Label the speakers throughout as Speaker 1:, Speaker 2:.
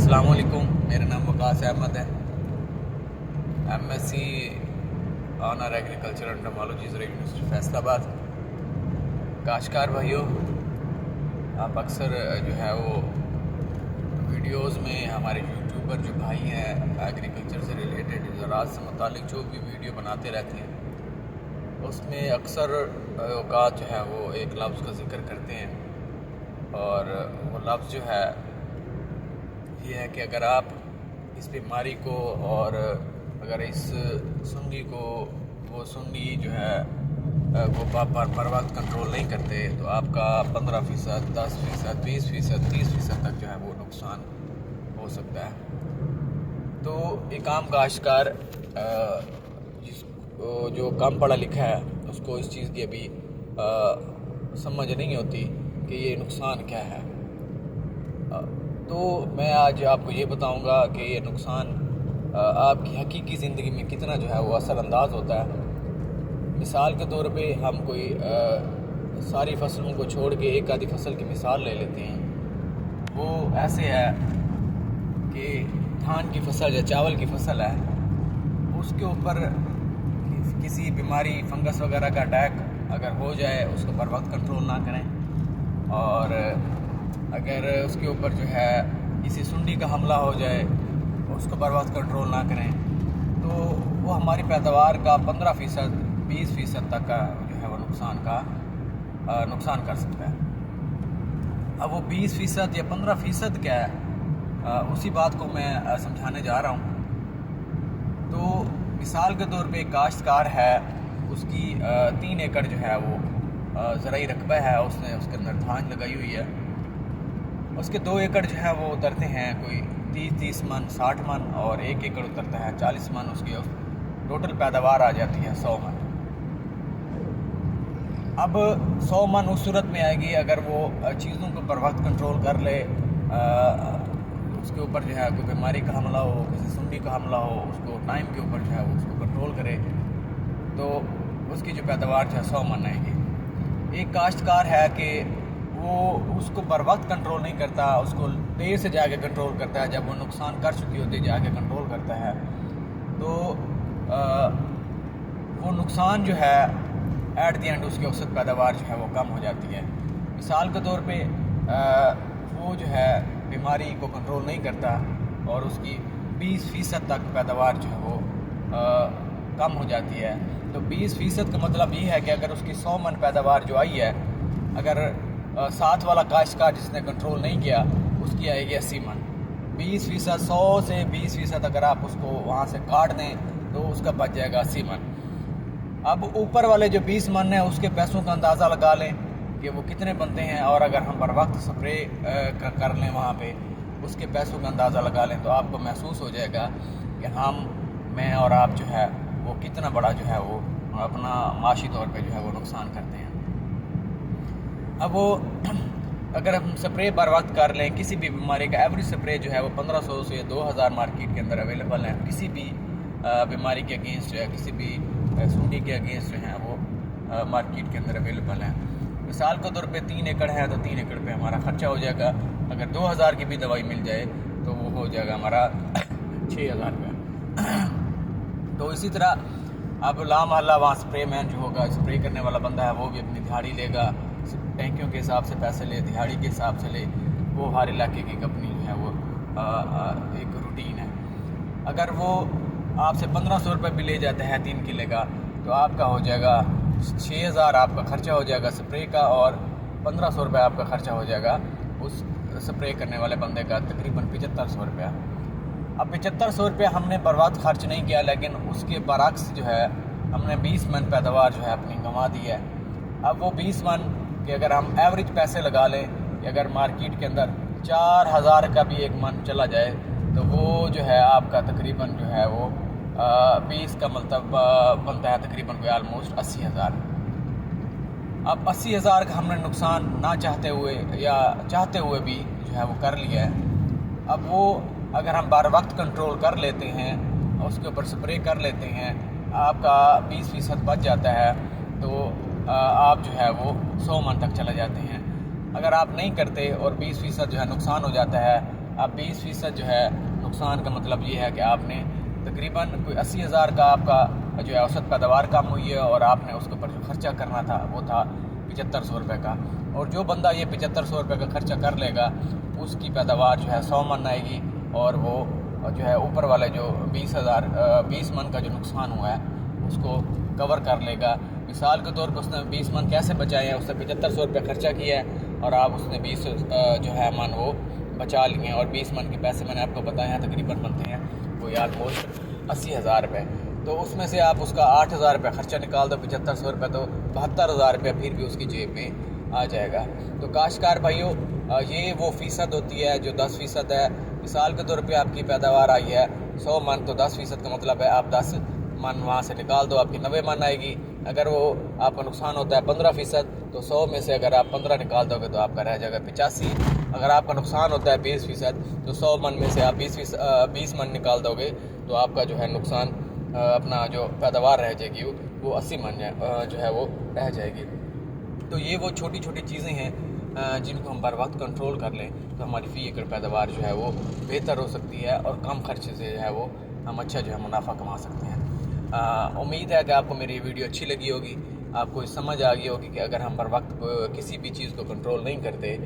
Speaker 1: अस्सलाम वालेकुम, मेरा नाम वकास अहमद है। MSc honour agriculture and technology university Faisalabad. काश्तकार भाइयों, आप अक्सर जो है वो वीडियोस में हमारे यूट्यूबर जो भाई हैं एग्रीकल्चर से रिलेटेड ज़राअत से मुतालिक जो भी वीडियो बनाते रहते हैं, उसमें अक्सर औकात जो है वो एक लफ्ज़ का ज़िक्र करते हैं और वो लफ्ज़ जो है ये है कि अगर आप इस बीमारी को और अगर इस सुंडी को वो सुंडी जो है वो बर वक्त कंट्रोल नहीं करते तो आपका 15%, 10%, 20%, 30% तक जो है वो नुकसान हो सकता है। तो एक आम काश्तकार जिसको जो कम पढ़ा लिखा है उसको इस चीज़ की अभी समझ नहीं होती कि ये नुकसान क्या है। तो मैं आज आपको ये बताऊंगा कि ये नुकसान आपकी हकीकी ज़िंदगी में कितना जो है वो असर अंदाज होता है। मिसाल के तौर पे हम कोई सारी फसलों को छोड़ के एक आधी फसल की मिसाल ले लेते हैं। वो ऐसे है कि धान की फसल या चावल की फसल है, उसके ऊपर किसी बीमारी फंगस वगैरह का अटैक अगर हो जाए उसको बर वक्त कंट्रोल ना करें और अगर उसके ऊपर जो है किसी सुंडी का हमला हो जाए उसको बर वक्त कंट्रोल ना करें तो वो हमारी पैदावार का 15%, 20% तक का जो है वो नुकसान कर सकता है। अब वो 20% या 15% क्या है, उसी बात को मैं समझाने जा रहा हूँ। तो मिसाल के तौर पे एक काश्तकार है, उसकी 3 एकड़ जो है वो ज़राई रकबा है, उसने उसके अंदर धान लगाई हुई है। उसके 2 एकड़ जो है वो उतरते हैं कोई 30 मन, 60 मन और 1 एकड़ उतरता है 40 मन। उसकी टोटल पैदावार आ जाती है 100 मन। अब 100 मन उस सूरत में आएगी अगर वो चीज़ों को बर वक्त कंट्रोल कर ले, उसके ऊपर जो है कोई बीमारी का हमला हो, किसी सुंडी का हमला हो, उसको टाइम के ऊपर जो है वो उसको कंट्रोल करे तो उसकी जो पैदावार जो है 100 मन आएगी। एक काश्तकार है कि वो उसको बर वक्त कंट्रोल नहीं करता, उसको देर से जाके कंट्रोल करता है, जब वो नुकसान कर चुकी होती है जाके कंट्रोल करता है तो वो नुकसान जो है एट द एंड उसकी औसत पैदावार जो है वो कम हो जाती है। मिसाल के तौर पे वो जो है बीमारी को कंट्रोल नहीं करता और उसकी 20% तक पैदावार जो है वो कम हो जाती है। तो 20% का मतलब ये है कि अगर उसकी 100 मन पैदावार जो आई है, अगर साथ वाला काश्तकार जिसने कंट्रोल नहीं किया उसकी आएगी 80 मन। 20%, 100 से 20% अगर आप उसको वहाँ से काट दें तो उसका बच जाएगा 80 मन। अब ऊपर वाले जो 20 मन है उसके पैसों का अंदाज़ा लगा लें कि वो कितने बनते हैं और अगर हम बर वक्त स्प्रे कर लें वहाँ पे उसके पैसों का अंदाज़ा लगा लें तो आपको महसूस हो जाएगा कि मैं और आप जो है वो कितना बड़ा जो है वो अपना माशी तौर पे जो है वो नुकसान करते हैं। अब वो अगर हम स्प्रे बर वक्त कर लें किसी भी बीमारी का एवरेज स्प्रे जो है वो 1500 से 2000 मार्केट के अंदर अवेलेबल है। किसी भी बीमारी के अगेंस्ट जो है, किसी भी सुंडी के अगेंस्ट जो है वो मार्केट के अंदर अवेलेबल है। मिसाल के तौर पे 3 एकड़ है तो 3 एकड़ पे हमारा ख़र्चा हो जाएगा, अगर 2000 की भी दवाई मिल जाए तो वो हो जाएगा हमारा 6000 रुपये। तो इसी तरह अब ला महल्ला वहाँ स्प्रे मैन जो होगा, स्प्रे करने वाला बंदा है, वो भी अपनी दिहाड़ी लेगा, टैंकियों के हिसाब से पैसे ले, दिहाड़ी के हिसाब से ले। वो हर इलाके की कंपनी जो है वो एक रूटीन है। अगर वो आपसे 1500 रुपये भी ले जाता है 3 किले का तो आपका हो जाएगा 6000 आपका ख़र्चा हो जाएगा स्प्रे का और 1500 रुपये आपका ख़र्चा हो जाएगा उस स्प्रे करने वाले बंदे का, तकरीबन 7500 रुपया। अब 7500 रुपये हमने बर वक्त खर्च नहीं किया, लेकिन उसके बरक्स जो है हमने 20 मन पैदावार जो है अपनी गंवा दी है। अब वो 20 मन कि अगर हम एवरेज पैसे लगा लें कि अगर मार्केट के अंदर 4000 का भी एक मन चला जाए तो वो जो है आपका तकरीबन जो है वो 20 का मतलब बनता है तकरीबन कोई ऑलमोस्ट 80,000। अब 80,000 का हमने नुकसान ना चाहते हुए या चाहते हुए भी जो है वो कर लिया है। अब वो अगर हम बर वक्त कंट्रोल कर लेते हैं, उसके ऊपर स्प्रे कर लेते हैं, आपका 20% बच जाता है तो आप जो है वो 100 मन तक चले जाते हैं। अगर आप नहीं करते और 20% जो है नुकसान हो जाता है اب 20% جو ہے نقصان کا مطلب یہ ہے کہ آپ نے تقریباً کوئی 80,000 کا آپ کا جو ہے اوسط پیداوار کم ہوئی ہے، اور آپ نے اس کے اوپر جو خرچہ کرنا تھا وہ تھا 7500 روپے کا. اور جو بندہ یہ 7500 روپے کا خرچہ کر لے گا اس کی پیداوار جو ہے 100 من آئے گی، اور وہ جو ہے اوپر والے جو 20 من کا جو نقصان ہوا ہے اس کو کور کر لے گا. مثال کے طور پر اس نے 20 من کیسے بچائے ہیں؟ اس نے 7500 روپے خرچہ کیا ہے اور آپ اس نے 20 جو ہے من وہ بچا لیے ہیں، اور 20 من کے پیسے میں نے آپ کو بتایا ہیں تقریباً بنتے ہیں کوئی آلموسٹ 80,000 روپے. تو اس میں سے آپ اس کا 8,000 روپے خرچہ نکال دو، 7500 روپے، تو 72,000 روپے پھر بھی اس کی جیب میں آ جائے گا. تو کاشتکار بھائیوں، یہ وہ فیصد ہوتی ہے جو 10% ہے. مثال کے طور پہ آپ کی پیداوار آئی ہے 100 من، تو 10% کا مطلب ہے آپ 10 من وہاں سے نکال دو، آپ کی 90 من آئے گی. اگر وہ آپ کا نقصان ہوتا ہے 15%، تو 100 میں سے اگر آپ 15 نکال دو گے تو آپ کا رہ جائے گا 85. اگر آپ کا نقصان ہوتا ہے 20%، تو 100 من میں سے آپ 20 من نکال دو گے تو آپ کا جو ہے نقصان اپنا جو پیداوار رہ جائے گی وہ 80 من جو ہے وہ رہ جائے گی. تو یہ وہ چھوٹی چھوٹی چیزیں ہیں جن کو ہم بر وقت کنٹرول کر لیں تو ہماری فی ایکڑ پیداوار جو ہے وہ بہتر ہو سکتی ہے، اور کم خرچے سے جو ہے وہ ہم اچھا جو ہے منافع کما سکتے ہیں. امید ہے کہ آپ کو میری ویڈیو اچھی لگی ہوگی، آپ کو سمجھ آ گئی ہوگی کہ اگر ہم بر وقت کسی بھی چیز کو کنٹرول نہیں کرتے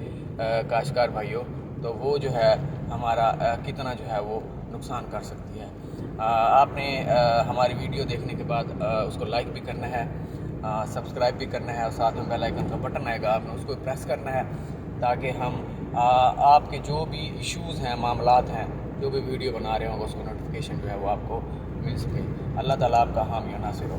Speaker 1: کاشتکار بھائیوں، تو وہ جو ہے ہمارا کتنا جو ہے وہ نقصان کر سکتی ہے. آپ نے ہماری ویڈیو دیکھنے کے بعد اس کو لائک بھی کرنا ہے، سبسکرائب بھی کرنا ہے، اور ساتھ میں بیل آئیکن کا بٹن آئے گا، آپ نے اس کو پریس کرنا ہے تاکہ ہم آپ کے جو بھی ایشوز ہیں، معاملات ہیں، جو بھی ویڈیو بنا رہے ہوں اس کو نوٹیفیکیشن جو ہے وہ آپ کو مل سکے. اللہ تعالیٰ آپ کا حامی و ناصر ہو.